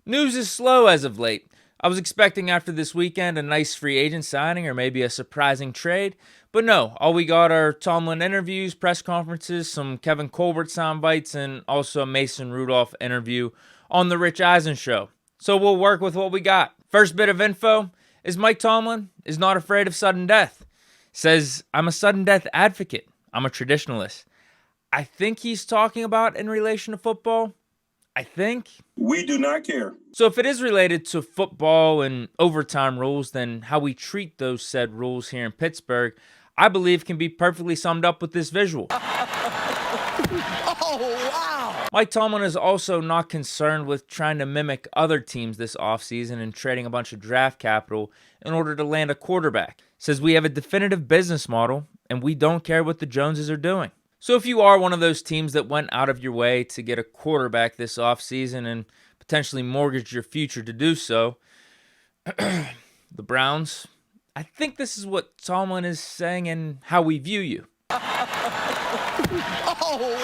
News is slow as of late. I was expecting after this weekend a nice free agent signing or maybe a surprising trade, but no, all we got are Tomlin interviews, press conferences, some Kevin Colbert sound bites, and also a Mason Rudolph interview on the Rich Eisen show. So we'll work with what we got. First bit of info is Mike Tomlin is not afraid of sudden death. Says, I'm a sudden death advocate. I'm a traditionalist. I think he's talking about in relation to football. I think. We do not care. So if it is related to football and overtime rules, then how we treat those said rules here in Pittsburgh, I believe can be perfectly summed up with this visual. Oh, wow! Mike Tomlin is also not concerned with trying to mimic other teams this offseason and trading a bunch of draft capital in order to land a quarterback. Says we have a definitive business model and we don't care what the Joneses are doing. So if you are one of those teams that went out of your way to get a quarterback this offseason and potentially mortgage your future to do so, the Browns, I think this is what Tomlin is saying and how we view you. Oh,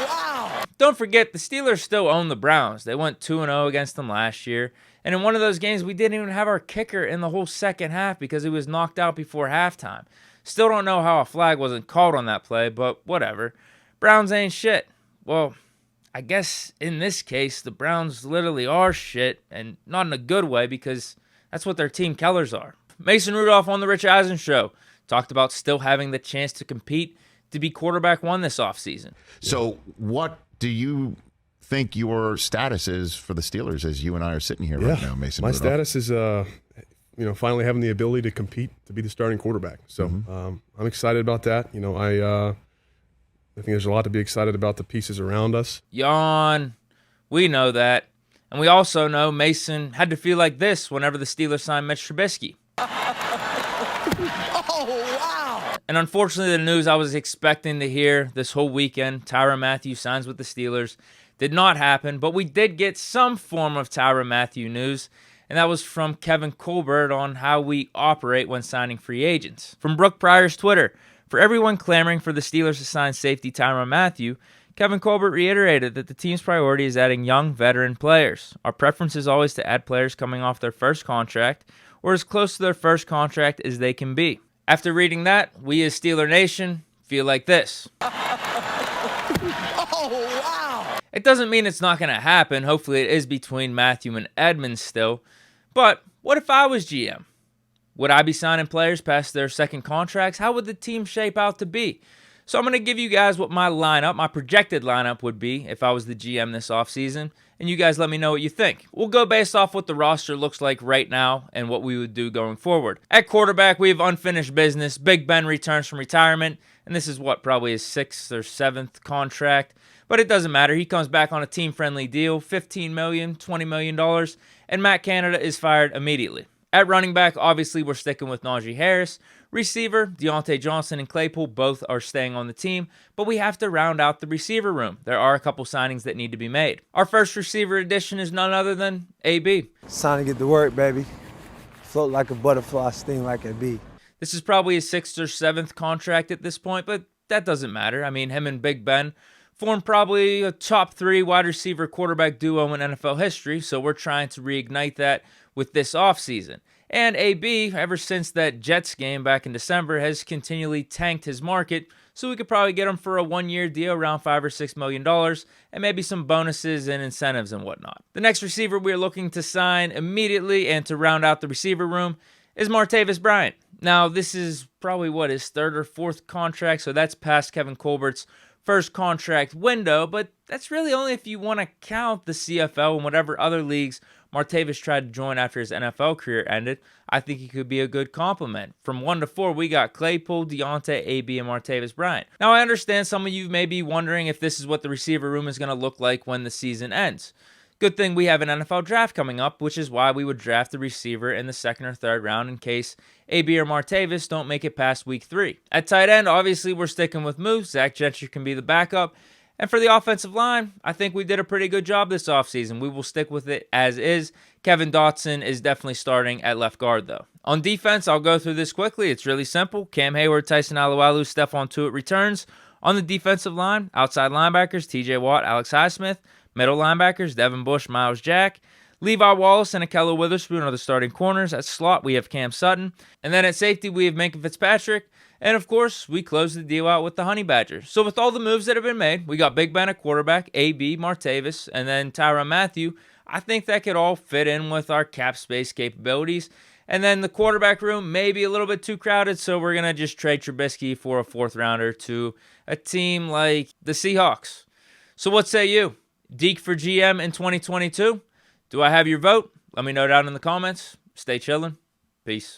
wow! Don't forget, the Steelers still own the Browns. They went 2-0 against them last year. And in one of those games, we didn't even have our kicker in the whole second half because he was knocked out before halftime. Still don't know how a flag wasn't called on that play, but whatever. Browns ain't shit. Well, I guess in this case, the Browns literally are shit, and not in a good way because that's what their team killers are. Mason Rudolph on the Rich Eisen show talked about still having the chance to compete to be quarterback one this offseason. So what do you think your status is for the Steelers as you and I are sitting here right now, Mason? My Rudolph? status is, finally having the ability to compete to be the starting quarterback. So I'm excited about that. I think there's a lot to be excited about the pieces around us. Yawn. We know that. And we also know Mason had to feel like this whenever the Steelers signed Mitch Trubisky. Oh, wow! And unfortunately, the news I was expecting to hear this whole weekend, Tyrann Mathieu signs with the Steelers, did not happen. But we did get some form of Tyrann Mathieu news, and that was from Kevin Colbert on how we operate when signing free agents. From Brooke Pryor's Twitter, for everyone clamoring for the Steelers to sign safety Tyrann Mathieu, Kevin Colbert reiterated that the team's priority is adding young, veteran players. Our preference is always to add players coming off their first contract or as close to their first contract as they can be. After reading that, we as Steeler Nation feel like this. Oh, wow! It doesn't mean it's not going to happen. Hopefully it is between Mathieu and Edmonds still. But what if I was GM? Would I be signing players past their second contracts? How would the team shape out to be? So I'm going to give you guys what my projected lineup would be if I was the GM this offseason, and you guys let me know what you think. We'll go based off what the roster looks like right now and what we would do going forward. At quarterback, we have unfinished business. Big Ben returns from retirement, and this is probably his 6th or 7th contract, but it doesn't matter. He comes back on a team-friendly deal, $15 million, $20 million, and Matt Canada is fired immediately. At running back, obviously, we're sticking with Najee Harris. Receiver, Deontay Johnson and Claypool both are staying on the team, but we have to round out the receiver room. There are a couple signings that need to be made. Our first receiver addition is none other than AB. It's time to get to work, baby. Float like a butterfly, sting like a bee. This is probably his 6th or 7th contract at this point, but that doesn't matter. I mean, him and Big Ben form probably a top 3 wide receiver quarterback duo in NFL history, so we're trying to reignite that with this offseason. And AB, ever since that Jets game back in December, has continually tanked his market, so we could probably get him for a 1-year deal around $5 or $6 million, and maybe some bonuses and incentives and whatnot. The next receiver we're looking to sign immediately and to round out the receiver room is Martavis Bryant. Now, this is probably, his 3rd or 4th contract, so that's past Kevin Colbert's first contract window, but that's really only if you want to count the CFL and whatever other leagues Martavis tried to join after his NFL career ended. I think he could be a good complement. From 1 to 4, we got Claypool, Deontay, AB, and Martavis Bryant. Now, I understand some of you may be wondering if this is what the receiver room is going to look like when the season ends. Good thing we have an NFL draft coming up, which is why we would draft the receiver in the 2nd or 3rd round in case AB or Martavis don't make it past week 3. At tight end, obviously, we're sticking with Moose. Zach Gentry can be the backup. And for the offensive line, I think we did a pretty good job this offseason. We will stick with it as is. Kevin Dotson is definitely starting at left guard, though. On defense, I'll go through this quickly. It's really simple. Cam Hayward, Tyson Alualu, Stephon Tuitt returns. On the defensive line, outside linebackers, TJ Watt, Alex Highsmith. Middle linebackers, Devin Bush, Miles Jack. Levi Wallace and Akello Witherspoon are the starting corners. At slot, we have Cam Sutton. And then at safety, we have Minka Fitzpatrick. And of course, we close the deal out with the Honey Badger. So with all the moves that have been made, we got Big Ben at quarterback, AB, Martavis, and then Tyrann Mathieu. I think that could all fit in with our cap space capabilities. And then the quarterback room may be a little bit too crowded, so we're going to just trade Trubisky for a 4th rounder to a team like the Seahawks. So what say you? Deke for GM in 2022? Do I have your vote? Let me know down in the comments. Stay chillin'. Peace.